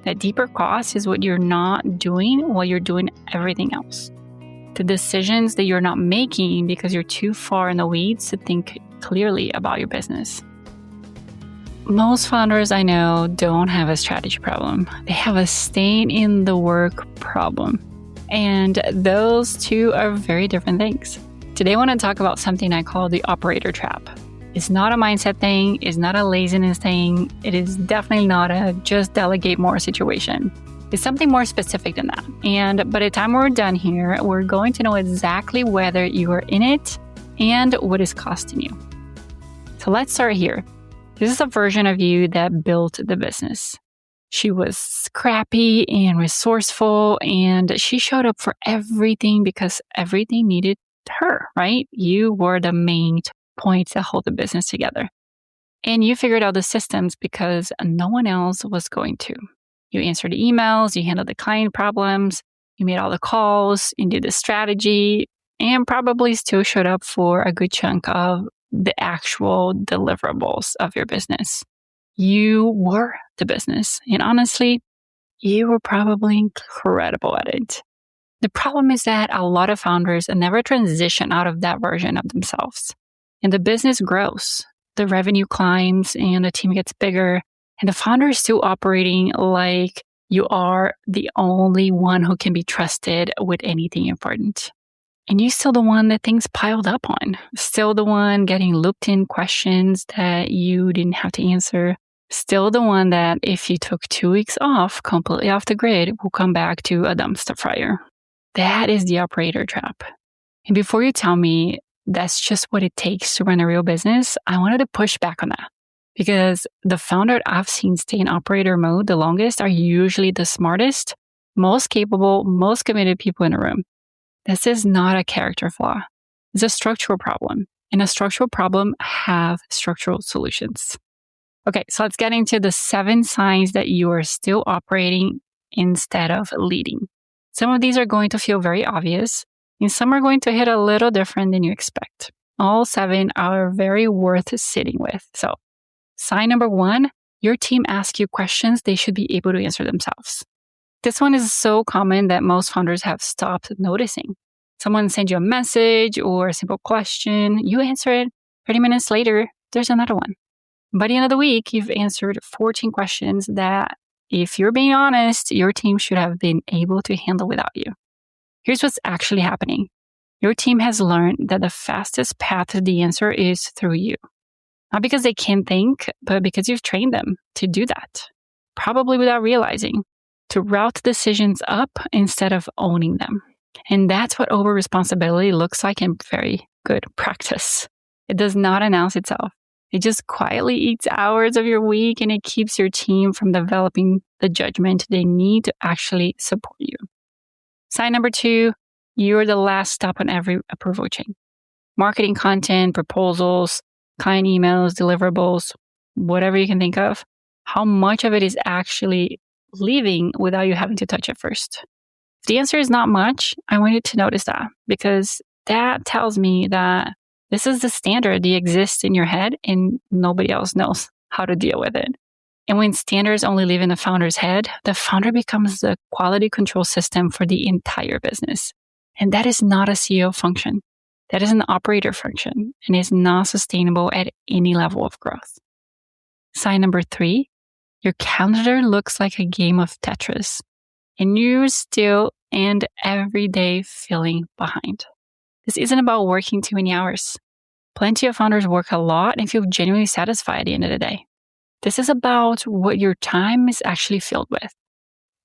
That deeper cost is what you're not doing while you're doing everything else. The decisions that you're not making because you're too far in the weeds to think clearly about your business. Most founders I know don't have a strategy problem. They have a staying in the work problem. And those two are very different things. Today I want to talk about something I call the operator trap. It's not a mindset thing. It's not a laziness thing. It is definitely not a just delegate more situation. It's something more specific than that. And by the time we're done here, we're going to know exactly whether you are in it and what is costing you. So let's start here. This is a version of you that built the business. She was scrappy and resourceful, and she showed up for everything because everything needed her, right? You were the main point to hold the business together. And you figured out the systems because no one else was going to. You answered the emails, you handled the client problems, you made all the calls, you did the strategy, and probably still showed up for a good chunk of the actual deliverables of your business. You were the business. And honestly, you were probably incredible at it. The problem is that a lot of founders never transition out of that version of themselves. And the business grows, the revenue climbs, and the team gets bigger. And the founder is still operating like you are the only one who can be trusted with anything important. And you're still the one that things piled up on. Still the one getting looped in questions that you didn't have to answer. Still the one that if you took 2 weeks off, completely off the grid, will come back to a dumpster fire. That is the operator trap. And before you tell me that's just what it takes to run a real business, I wanted to push back on that. Because the founder I've seen stay in operator mode the longest are usually the smartest, most capable, most committed people in the room. This is not a character flaw. It's a structural problem. And a structural problem have structural solutions. Okay, so let's get into the 7 signs that you are still operating instead of leading. Some of these are going to feel very obvious, and some are going to hit a little different than you expect. All 7 are very worth sitting with. So, sign number 1, your team asks you questions they should be able to answer themselves. This one is so common that most founders have stopped noticing. Someone sends you a message or a simple question, you answer it. 30 minutes later, there's another one. By the end of the week, you've answered 14 questions that, if you're being honest, your team should have been able to handle without you. Here's what's actually happening. Your team has learned that the fastest path to the answer is through you. Not because they can't think, but because you've trained them to do that, probably without realizing, to route decisions up instead of owning them. And that's what over-responsibility looks like in very good practice. It does not announce itself. It just quietly eats hours of your week, and it keeps your team from developing the judgment they need to actually support you. Sign number 2, you're the last stop on every approval chain. Marketing content, proposals, client emails, deliverables, whatever you can think of. How much of it is actually leaving without you having to touch it first? If the answer is not much, I want you to notice that, because that tells me that this is the standard that exists in your head and nobody else knows how to deal with it. And when standards only live in the founder's head, the founder becomes the quality control system for the entire business. And that is not a CEO function. That is an operator function and is not sustainable at any level of growth. Sign number 3, your calendar looks like a game of Tetris, and you're still and every day feeling behind. This isn't about working too many hours. Plenty of founders work a lot and feel genuinely satisfied at the end of the day. This is about what your time is actually filled with.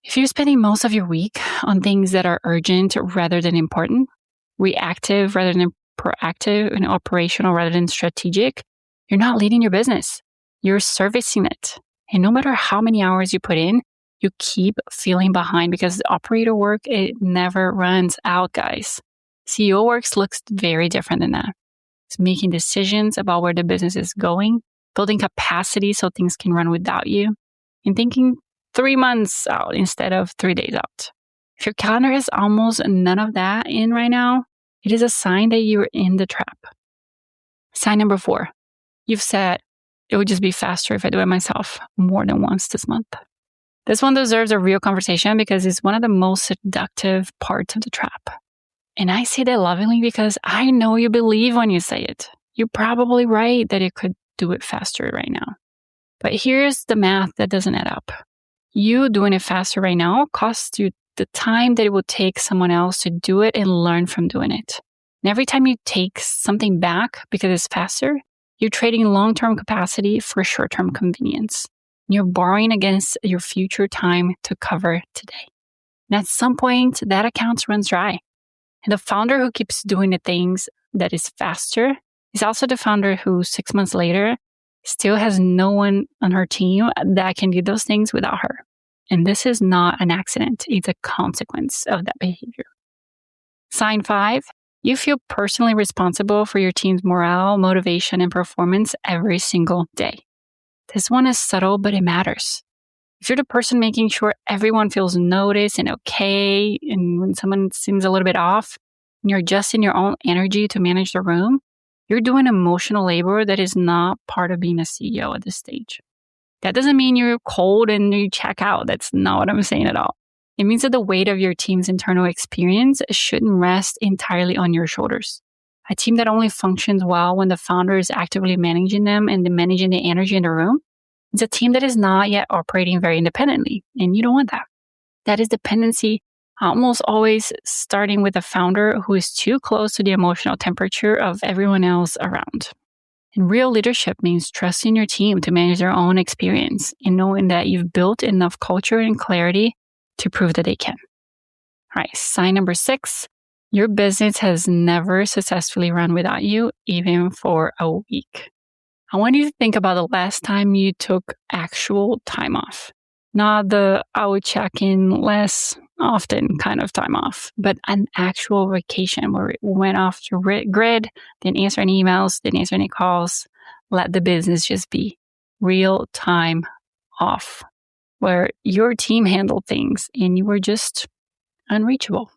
If you're spending most of your week on things that are urgent rather than important, reactive rather than proactive, and operational rather than strategic, you're not leading your business. You're servicing it. And no matter how many hours you put in, you keep feeling behind because the operator work, it never runs out, guys. CEO work looks very different than that. It's making decisions about where the business is going, building capacity so things can run without you, and thinking 3 months out instead of 3 days out. If your calendar has almost none of that in right now, it is a sign that you're in the trap. Sign number 4, you've said, it would just be faster if I do it myself more than once this month. This one deserves a real conversation because it's one of the most seductive parts of the trap. And I say that lovingly because I know you believe when you say it. You're probably right that it could do it faster right now. But here's the math that doesn't add up. You doing it faster right now costs you the time that it will take someone else to do it and learn from doing it. And every time you take something back because it's faster, you're trading long-term capacity for short-term convenience. You're borrowing against your future time to cover today. And at some point, that account runs dry. And the founder who keeps doing the things that is faster is also the founder who 6 months later still has no one on her team that can do those things without her. And this is not an accident. It's a consequence of that behavior. Sign 5, you feel personally responsible for your team's morale, motivation, and performance every single day. This one is subtle, but it matters. If you're the person making sure everyone feels noticed and okay, and when someone seems a little bit off, and you're adjusting your own energy to manage the room, you're doing emotional labor that is not part of being a CEO at this stage. That doesn't mean you're cold and you check out. That's not what I'm saying at all. It means that the weight of your team's internal experience shouldn't rest entirely on your shoulders. A team that only functions well when the founder is actively managing them and managing the energy in the room, it's a team that is not yet operating very independently, and you don't want that. That is dependency almost always starting with a founder who is too close to the emotional temperature of everyone else around. And real leadership means trusting your team to manage their own experience and knowing that you've built enough culture and clarity to prove that they can. All right, sign number 6, your business has never successfully run without you, even for a week. I want you to think about the last time you took actual time off. Not the I would check in less often kind of time off, but an actual vacation where it went off the grid, didn't answer any emails, didn't answer any calls, let the business just be. Real time off, where your team handled things and you were just unreachable.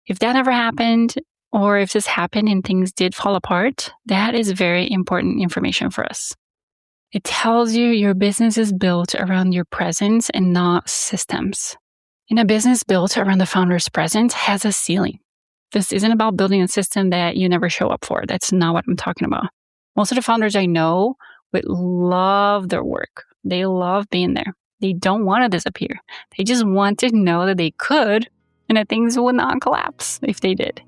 If that never happened, or if this happened and things did fall apart, that is very important information for us. It tells you your business is built around your presence and not systems. And a business built around the founder's presence has a ceiling. This isn't about building a system that you never show up for. That's not what I'm talking about. Most of the founders I know would love their work. They love being there. They don't want to disappear. They just want to know that they could and that things would not collapse if they did.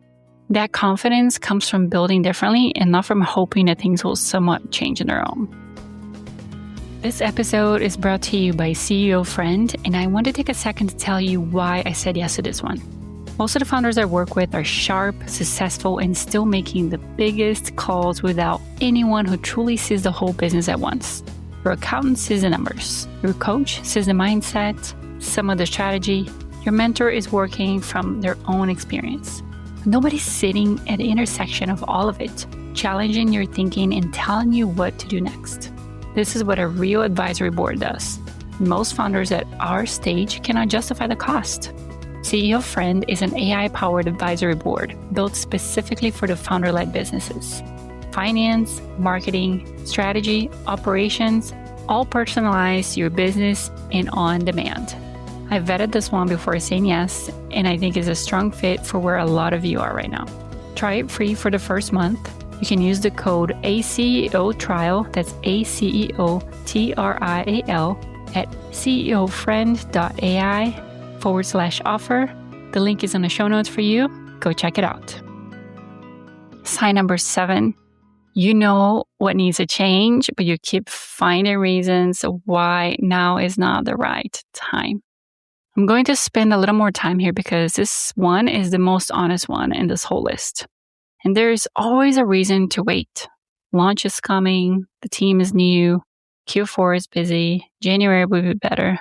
That confidence comes from building differently and not from hoping that things will somewhat change on their own. This episode is brought to you by CEO Friend, and I want to take a second to tell you why I said yes to this one. Most of the founders I work with are sharp, successful, and still making the biggest calls without anyone who truly sees the whole business at once. Your accountant sees the numbers. Your coach sees the mindset, some of the strategy. Your mentor is working from their own experience. Nobody's sitting at the intersection of all of it, challenging your thinking and telling you what to do next. This is what a real advisory board does. Most founders at our stage cannot justify the cost. CEO Friend is an AI-powered advisory board built specifically for the founder-led businesses. Finance, marketing, strategy, operations, all personalized to your business and on demand. I vetted this one before saying yes, and I think it's a strong fit for where a lot of you are right now. Try it free for the first month. You can use the code ACEO trial, that's ACEO TRIAL, at ceofriend.ai/offer. The link is in the show notes for you. Go check it out. Sign number 7. You know what needs to change, but you keep finding reasons why now is not the right time. I'm going to spend a little more time here because this one is the most honest one in this whole list. And there's always a reason to wait. Launch is coming, the team is new, Q4 is busy, January will be better.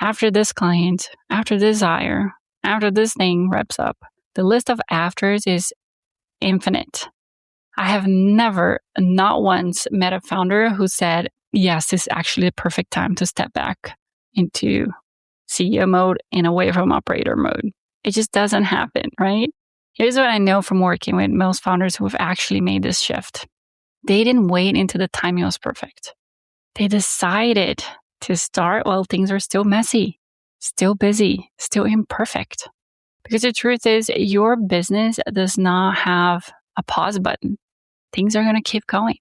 After this client, after this hire, after this thing wraps up, the list of afters is infinite. I have never, not once, met a founder who said, yes, this is actually the perfect time to step back into CEO mode and away from operator mode. It just doesn't happen, right? Here's what I know from working with most founders who have actually made this shift. They didn't wait until the timing was perfect. They decided to start while things are still messy. still busy, still imperfect. Because the truth is, your business does not have a pause button. Things are going to keep going.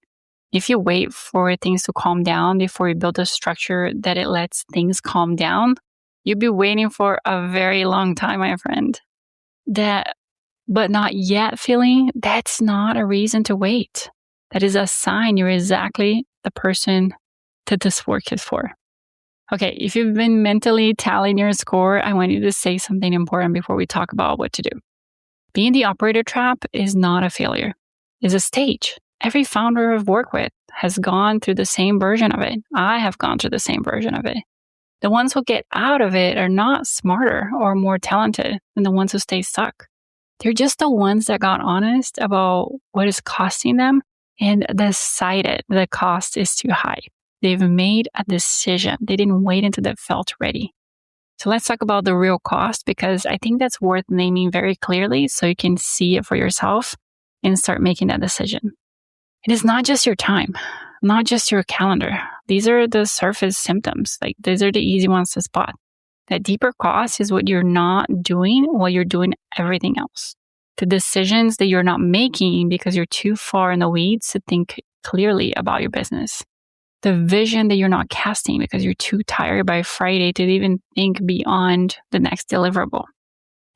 If you wait for things to calm down before you build a structure that it lets things calm down, you'll be waiting for a very long time, my friend. That but not yet feeling, that's not a reason to wait. That is a sign you're exactly the person that this work is for. Okay, if you've been mentally tallying your score, I want you to say something important before we talk about what to do. Being the operator trap is not a failure. It's a stage. Every founder I've worked with has gone through the same version of it. I have gone through the same version of it. The ones who get out of it are not smarter or more talented than the ones who stay stuck. They're just the ones that got honest about what is costing them and decided the cost is too high. They've made a decision. They didn't wait until they felt ready. So let's talk about the real cost, because I think that's worth naming very clearly so you can see it for yourself and start making that decision. It is not just your time, not just your calendar. These are the surface symptoms. Like, these are the easy ones to spot. That deeper cost is what you're not doing while you're doing everything else. The decisions that you're not making because you're too far in the weeds to think clearly about your business. The vision that you're not casting because you're too tired by Friday to even think beyond the next deliverable.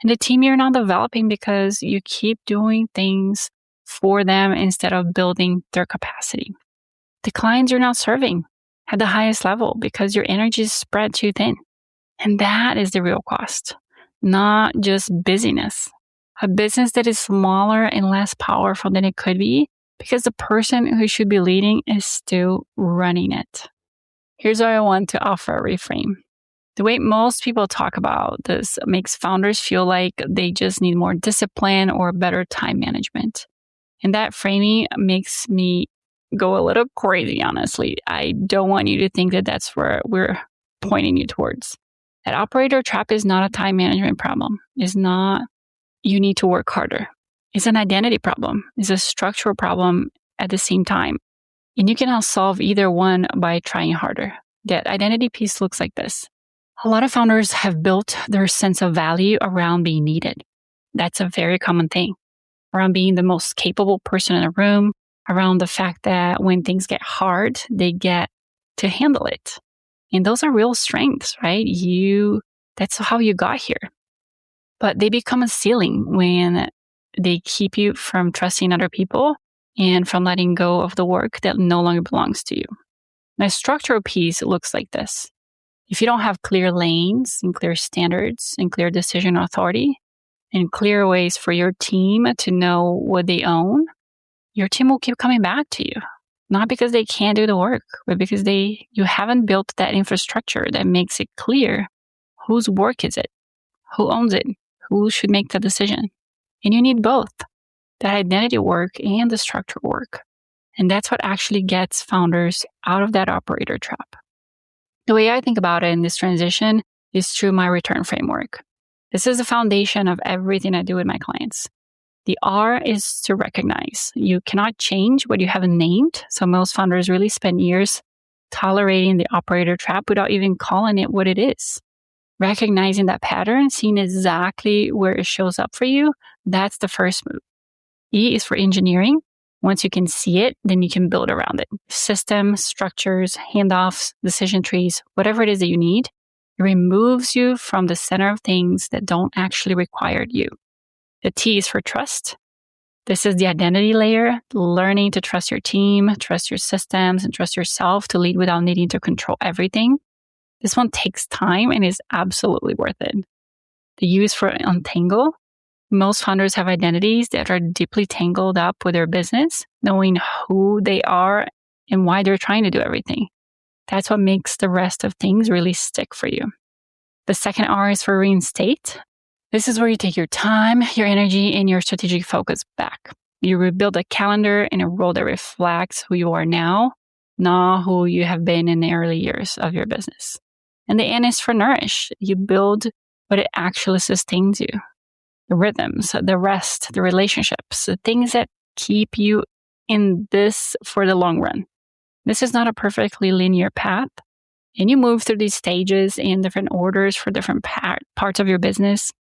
And the team you're not developing because you keep doing things for them instead of building their capacity. The clients you're not serving at the highest level because your energy is spread too thin. And that is the real cost, not just busyness. A business that is smaller and less powerful than it could be because the person who should be leading is still running it. Here's what I want to offer a reframe. The way most people talk about this makes founders feel like they just need more discipline or better time management. And that framing makes me go a little crazy, honestly. I don't want you to think that that's where we're pointing you towards. That operator trap is not a time management problem. It's not you need to work harder. It's an identity problem. It's a structural problem at the same time. And you cannot solve either one by trying harder. That identity piece looks like this. A lot of founders have built their sense of value around being needed. That's a very common thing. Around being the most capable person in a room, around the fact that when things get hard, they get to handle it. And those are real strengths, right? That's how you got here. But they become a ceiling when they keep you from trusting other people and from letting go of the work that no longer belongs to you. My structural piece looks like this. If you don't have clear lanes and clear standards and clear decision authority and clear ways for your team to know what they own, your team will keep coming back to you. Not because they can't do the work, but because you haven't built that infrastructure that makes it clear whose work is it, who owns it, who should make the decision. And you need both, the identity work and the structural work. And that's what actually gets founders out of that operator trap. The way I think about it in this transition is through my return framework. This is the foundation of everything I do with my clients. The R is to recognize. You cannot change what you haven't named. So most founders really spend years tolerating the operator trap without even calling it what it is. Recognizing that pattern, seeing exactly where it shows up for you, that's the first move. E is for engineering. Once you can see it, then you can build around it. Systems, structures, handoffs, decision trees, whatever it is that you need. It removes you from the center of things that don't actually require you. The T is for trust. This is the identity layer, learning to trust your team, trust your systems, and trust yourself to lead without needing to control everything. This one takes time and is absolutely worth it. The U is for untangle. Most founders have identities that are deeply tangled up with their business, knowing who they are and why they're trying to do everything. That's what makes the rest of things really stick for you. The second R is for reinstate. This is where you take your time, your energy, and your strategic focus back. You rebuild a calendar and a role that reflects who you are now, not who you have been in the early years of your business. And the N is for nourish. You build what it actually sustains you. The rhythms, the rest, the relationships, the things that keep you in this for the long run. This is not a perfectly linear path, And you move through these stages in different orders for different parts of your business.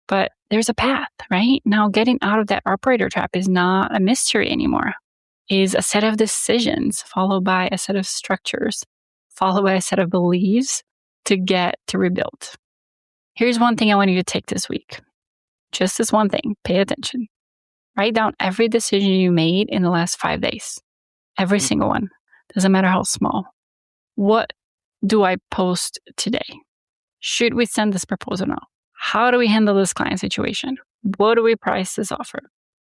But there's a path, right? Now, getting out of that operator trap is not a mystery anymore. It is a set of decisions followed by a set of structures, followed by a set of beliefs to get to rebuild. Here's one thing I want you to take this week. Just this one thing. Pay attention. Write down every decision you made in the last 5 days. Every single one. Doesn't matter how small. What do I post today? Should we send this proposal now? How do we handle this client situation? What do we price this offer?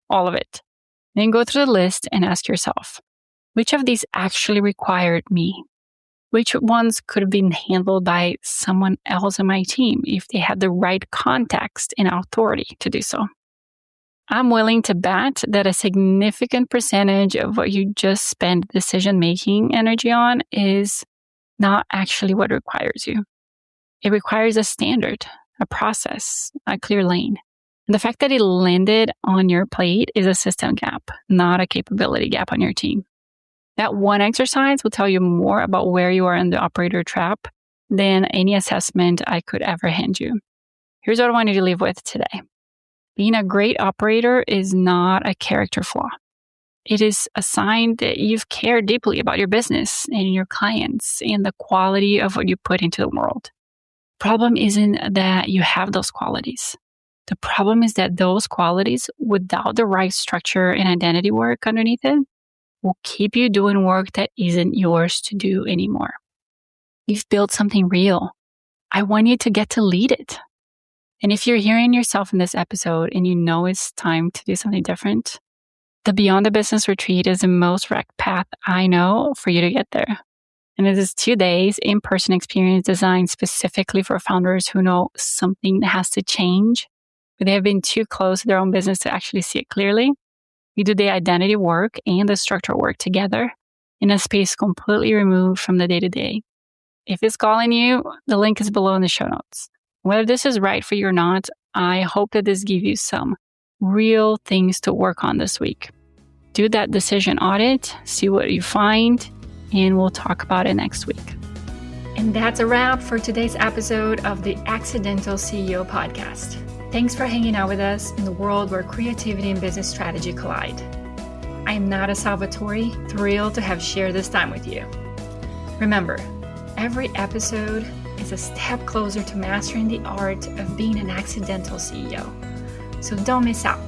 All of it. Then go through the list and ask yourself, which of these actually required me? Which ones could have been handled by someone else on my team if they had the right context and authority to do so? I'm willing to bet that a significant percentage of what you just spend decision-making energy on is not actually what requires you. It requires a standard, a process, a clear lane. And the fact that it landed on your plate is a system gap, not a capability gap on your team. That one exercise will tell you more about where you are in the operator trap than any assessment I could ever hand you. Here's what I want you to leave with today. Being a great operator is not a character flaw. It is a sign that you've cared deeply about your business and your clients and the quality of what you put into the world. The problem isn't that you have those qualities. The problem is that those qualities, without the right structure and identity work underneath it, will keep you doing work that isn't yours to do anymore. You've built something real. I want you to get to lead it. And if you're hearing yourself in this episode and you know it's time to do something different, the Beyond the Business Retreat is the most direct path I know for you to get there. And it is 2 days in-person experience designed specifically for founders who know something has to change, but they have been too close to their own business to actually see it clearly. We do the identity work and the structural work together in a space completely removed from the day-to-day. If it's calling you, the link is below in the show notes. Whether this is right for you or not, I hope that this gives you some real things to work on this week. Do that decision audit, see what you find, and we'll talk about it next week. And that's a wrap for today's episode of the Accidental CEO podcast. Thanks for hanging out with us in the world where creativity and business strategy collide. I am Nata Salvatore, thrilled to have shared this time with you. Remember, every episode is a step closer to mastering the art of being an accidental CEO. So don't miss out.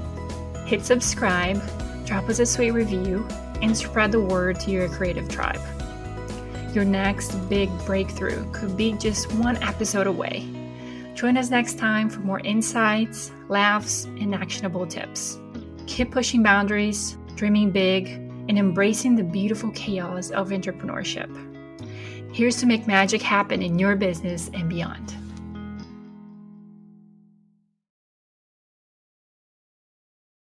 Hit subscribe, drop us a sweet review, and spread the word to your creative tribe. Your next big breakthrough could be just one episode away. Join us next time for more insights, laughs, and actionable tips. Keep pushing boundaries, dreaming big, and embracing the beautiful chaos of entrepreneurship. Here's to make magic happen in your business and beyond.